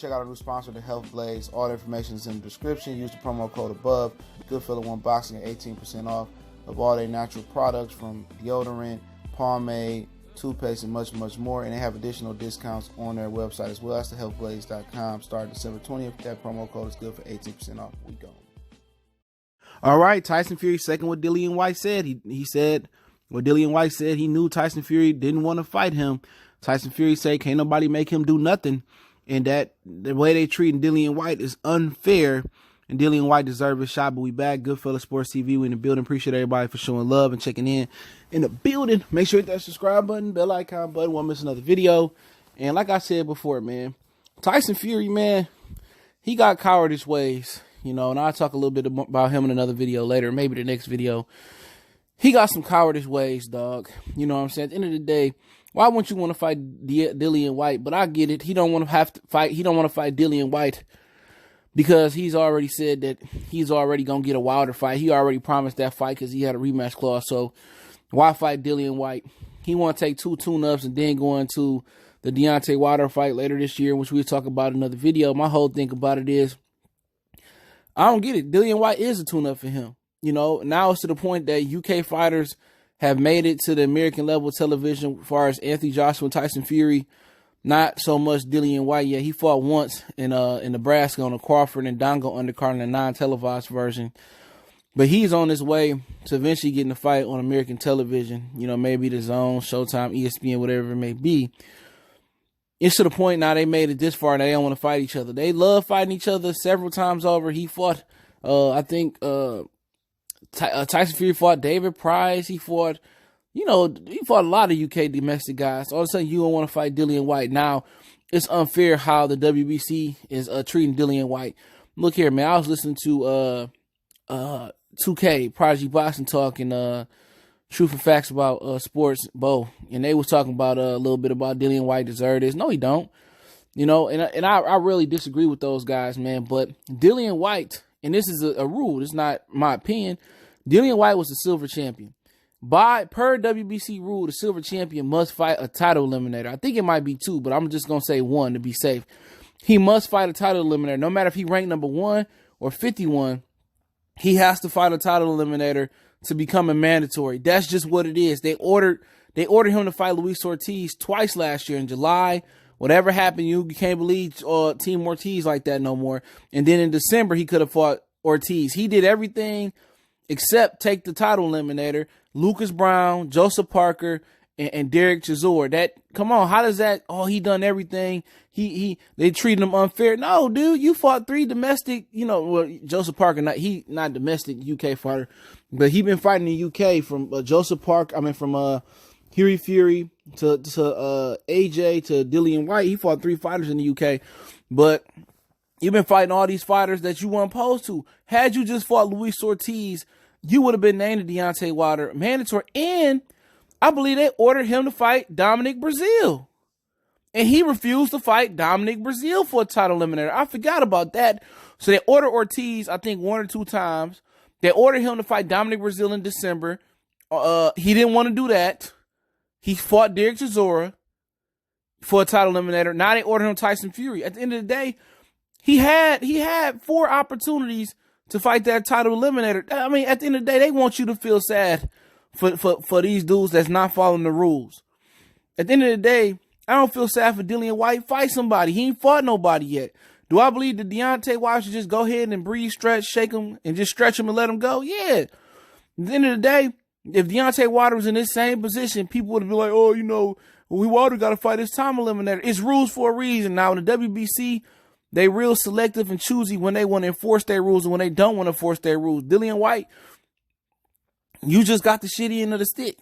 check out our new sponsor, the Health Blaze. All the information is in the description. Use the promo code above. Goodfellow One Boxing at 18% off of all their natural products, from deodorant, pomade, toothpaste, and much, much more. And they have additional discounts on their website as well. That's thehealthblaze.com. Starting December 20th. That promo code is good for 18% off. We go. All right, Tyson Fury, second what Dillian Whyte said. He said what Dillian Whyte said. He knew Tyson Fury didn't want to fight him. Tyson Fury said, can't nobody make him do nothing. And that the way they treating Dillian Whyte is unfair. And Dillian Whyte deserves a shot. But we back. Goodfellas Sports TV. We in the building. Appreciate everybody for showing love and checking in the building. Make sure you hit that subscribe button, bell icon button. Won't miss another video. And like I said before, man, Tyson Fury, man, he got cowardice ways. You know, and I'll talk a little bit about him in another video later, maybe the next video. He got some cowardice ways, dog. You know what I'm saying? At the end of the day, why wouldn't you want to fight Dillian Whyte? But I get it. He don't want to have to fight. He don't want to fight Dillian Whyte because he's already said that he's already going to get a Wilder fight. He already promised that fight because he had a rematch clause. So why fight Dillian Whyte? He want to take 2 tune-ups and then go into the Deontay Wilder fight later this year, which we'll talk about in another video. My whole thing about it is, I don't get it. Dillian Whyte is a tune-up for him. You know, now it's to the point that UK fighters have made it to the American level television as far as Anthony Joshua and Tyson Fury. Not so much Dillian Whyte yet. He fought once in Nebraska on a Crawford and Dongo undercard in a non-televised version. But he's on his way to eventually getting a fight on American television. You know, maybe The Zone, Showtime, ESPN, whatever it may be. It's to the point now they made it this far and they don't want to fight each other. They love fighting each other several times over. He fought, Tyson Fury fought David Price. He fought a lot of UK domestic guys. All of a sudden, you don't want to fight Dillian Whyte. Now, it's unfair how the WBC is treating Dillian Whyte. Look here, man. I was listening to 2K, Prodigy Boxing Talk, and Truth and Facts about sports, Bo. And they was talking about a little bit about Dillian Whyte deserved this. No, he don't. You know, and I really disagree with those guys, man. But Dillian Whyte, and this is a rule, it's not my opinion, Dillian Whyte was the silver champion. Per WBC rule, the silver champion must fight a title eliminator. I think it might be 2, but I'm just going to say 1 to be safe. He must fight a title eliminator. No matter if he ranked number 1 or 51, he has to fight a title eliminator to become a mandatory. That's just what it is. They ordered him to fight Luis Ortiz twice last year in July. Whatever happened, you can't believe Team Ortiz like that no more. And then in December, he could have fought Ortiz. He did everything except take the title eliminator. Lucas Brown, Joseph Parker, and Derek Chisora. Come on, how does that? Oh, he done everything. They treated him unfair. No, dude, you fought 3 domestic. You know, well, Joseph Parker, not domestic UK fighter, but he been fighting in the UK from Joseph Parker. I mean, from Hughie Fury to AJ to Dillian Whyte. He fought 3 fighters in the UK, but you've been fighting all these fighters that you weren't opposed to. Had you just fought Luis Ortiz, you would have been named the Deontay Wilder mandatory. And I believe they ordered him to fight Dominic Breazeale. And he refused to fight Dominic Breazeale for a title eliminator. I forgot about that. So they ordered Ortiz, I think 1 or 2 times. They ordered him to fight Dominic Breazeale in December. He didn't want to do that. He fought Derek Chisora for a title eliminator. Now they ordered him Tyson Fury. At the end of the day, he had 4 opportunities to fight that title eliminator. I mean, at the end of the day, they want you to feel sad for these dudes that's not following the rules. At the end of the day, I don't feel sad for Dillian Whyte. Fight somebody. He ain't fought nobody yet. Do I believe that Deontay Wilder should just go ahead and breathe, stretch, shake him, and just stretch him and let him go? Yeah. At the end of the day, if Deontay Wilder was in this same position, people would be like, oh, you know, Wilder got to fight this time eliminator. It's rules for a reason. Now, in the WBC, they real selective and choosy when they want to enforce their rules and when they don't want to enforce their rules. Dillian Whyte, you just got the shitty end of the stick.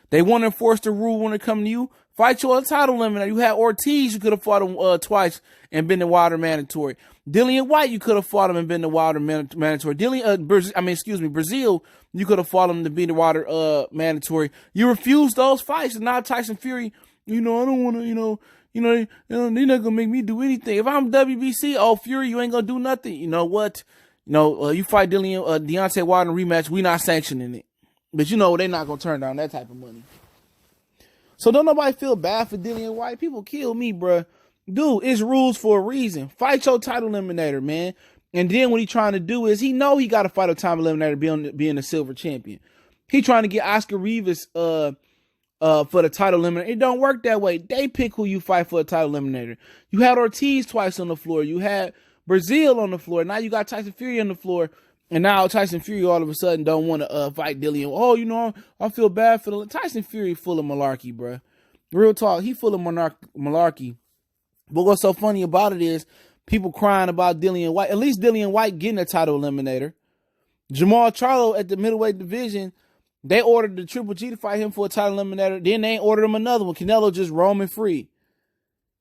They want to enforce the rule when it comes to you. Fight your title eliminator. You had Ortiz, you could have fought him twice and been the Wilder mandatory. Dillian Whyte, you could have fought him and been the Wilder mandatory. Breazeale, you could have fought him to be the Wilder mandatory. You refused those fights, and now Tyson Fury, you know, I don't want to, they're not gonna make me do anything. If I'm WBC, oh Fury, you ain't gonna do nothing. You know what? You fight Deontay Wilder in a rematch, we not sanctioning it. But you know they're not gonna turn down that type of money. So don't nobody feel bad for Dillian Whyte. People kill me, bruh. Dude, it's rules for a reason. Fight your title eliminator, man. And then what he trying to do is he know he got to fight a time eliminator being a silver champion. He trying to get Oscar Rivas for the title eliminator. It don't work that way. They pick who you fight for a title eliminator. You had Ortiz twice on the floor. You had Brazil on the floor. Now you got Tyson Fury on the floor. And now Tyson Fury all of a sudden don't want to fight Dillian. Oh, you know, I feel bad for the Tyson Fury full of malarkey, bro. Real talk. He full of malarkey. But what's so funny about it is people crying about Dillian Whyte. At least Dillian Whyte getting a title eliminator. Jamal Charlo at the middleweight division, they ordered the Triple G to fight him for a title eliminator. Then they ordered him another one. Canelo just roaming free.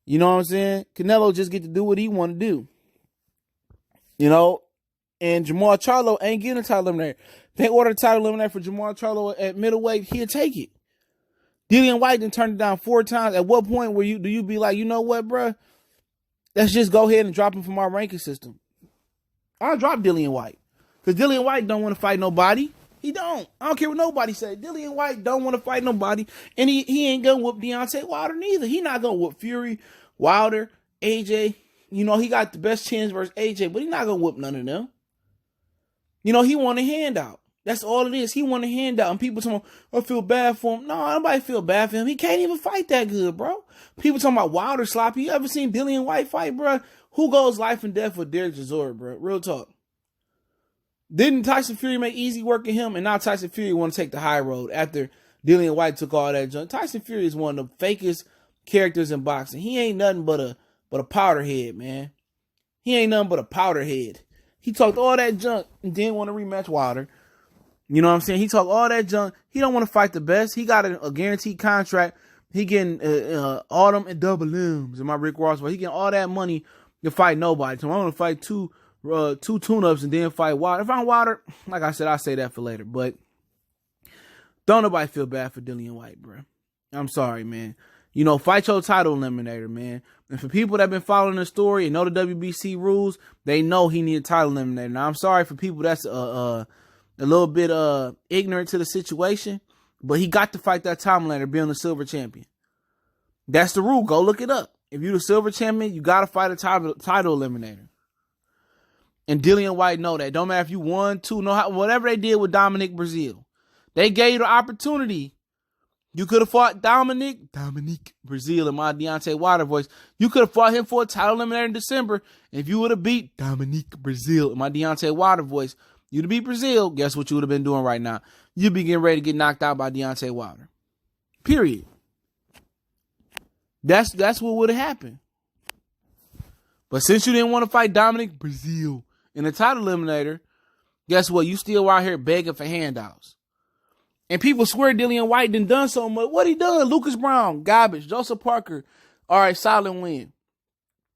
You know what I'm saying? Canelo just get to do what he want to do. You know? And Jamal Charlo ain't getting a title eliminator. They ordered a title eliminator for Jamal Charlo at middleweight. He'll take it. Dillian Whyte done turned it down 4 times. At what point do you be like, you know what, bro? Let's just go ahead and drop him from our ranking system. I'll drop Dillian Whyte. Because Dillian Whyte don't want to fight nobody. He don't. I don't care what nobody say. Dillian Whyte don't want to fight nobody. And he ain't going to whoop Deontay Wilder neither. He not going to whoop Fury, Wilder, AJ. You know, he got the best chance versus AJ, but he not going to whoop none of them. You know, he want a handout. That's all it is. He want a handout. And people talking about, I feel bad for him. No, nobody feel bad for him. He can't even fight that good, bro. People talking about Wilder sloppy. You ever seen Dillian Whyte fight, bro? Who goes life and death with Derek Chisora, bro? Real talk. Didn't Tyson Fury make easy work of him? And now Tyson Fury want to take the high road after Dillian Whyte took all that junk. Tyson Fury is one of the fakest characters in boxing. He ain't nothing but a powder head, man. He ain't nothing but a powder head. He talked all that junk and didn't want to rematch Wilder. You know what I'm saying? He talked all that junk. He don't want to fight the best. He got a guaranteed contract. He getting Autumn and double M's in my Rick Ross. But he getting all that money to fight nobody. So I'm going to fight two tune-ups and then fight Wilder. If I'm Wilder, like I said, I'll say that for later. But don't nobody feel bad for Dillian Whyte, bro. I'm sorry, man. You know, fight your title eliminator, man. And for people that been following the story and know the WBC rules, they know he need a title eliminator. Now, I'm sorry for people that's a little bit ignorant to the situation, but he got to fight that title eliminator being the silver champion. That's the rule. Go look it up. If you're the silver champion, you got to fight a title eliminator. And Dillian Whyte know that. Don't matter if you won, two, whatever they did with Dominic Brazil. They gave you the opportunity. You could have fought Dominic Brazil in my Deontay Wilder voice. You could have fought him for a title eliminator in December. And if you would have beat Dominic Brazil in my Deontay Wilder voice, you'd have beat Brazil. Guess what you would have been doing right now? You'd be getting ready to get knocked out by Deontay Wilder. Period. That's what would have happened. But since you didn't want to fight Dominic Brazil in the title eliminator, guess what? You still out here begging for handouts. And people swear Dillian Whyte done so much. What he done? Lucas Brown, garbage. Joseph Parker, all right, solid win.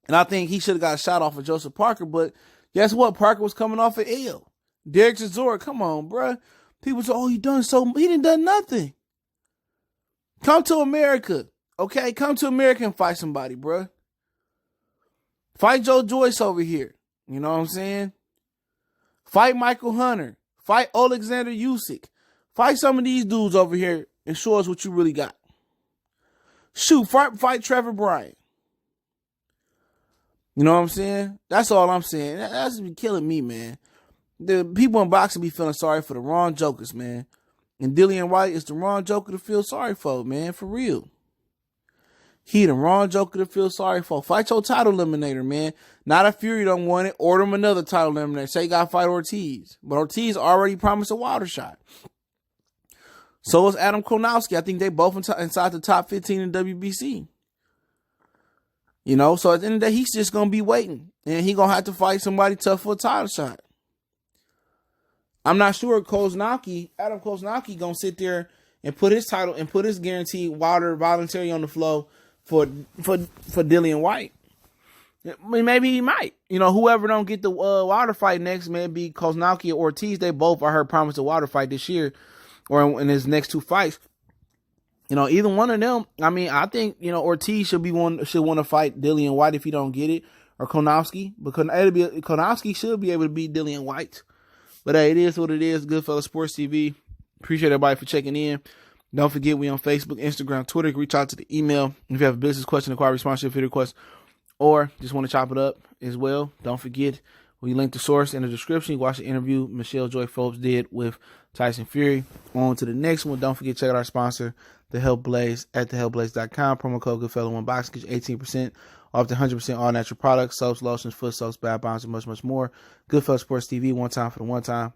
And I think he should have got a shot off of Joseph Parker, but guess what? Parker was coming off an L. Derek Chisora, come on, bruh. People say, oh, he didn't done nothing. Come to America, okay? Come to America and fight somebody, bruh. Fight Joe Joyce over here. You know what I'm saying? Fight Michael Hunter. Fight Alexander Usyk. Fight some of these dudes over here and show us what you really got. Shoot, fight Trevor Bryan. You know what I'm saying? That's all I'm saying. That's been killing me, man. The people in boxing be feeling sorry for the wrong jokers, man. And Dillian Whyte is the wrong joker to feel sorry for, man. For real. He the wrong joker to feel sorry for. Fight your title eliminator, man. Not if Fury don't want it. Order him another title eliminator. Say you got to fight Ortiz. But Ortiz already promised a Wilder shot. So is Adam Konowski. I think they both inside the top 15 in WBC. You know, so at the end of the day, he's just going to be waiting. And he going to have to fight somebody tough for a title shot. I'm not sure Adam Koznacki going to sit there and put his title and put his guaranteed Wilder voluntary on the floor for Dillian Whyte. I mean, maybe he might. You know, whoever don't get the Wilder fight next, maybe Koznacki or Ortiz. They both are heard promised a Wilder fight this year or in his next 2 fights. You know, either one of them. I mean, I think, you know, Ortiz should want to fight Dillian Whyte if he don't get it, or Konowski. But Konowski should be able to beat Dillian Whyte. But hey, it is what it is. Goodfellas Sports TV. Appreciate everybody for checking in. Don't forget, we on Facebook, Instagram, Twitter. Reach out to the email. If you have a business question, inquiry, sponsorship, video request, or just want to chop it up as well, don't forget, we link the source in the description. You watch the interview Michelle Joy Phillips did with Tyson Fury. On to the next one. Don't forget, check out our sponsor, The Health Blaze, at thehealthblaze.com. Promo code Goodfella1Box gets you 18% off the 100% all natural products, soaps, lotions, foot soaps, bath bombs, and much, much more. Goodfella Sports TV, one time for the one time.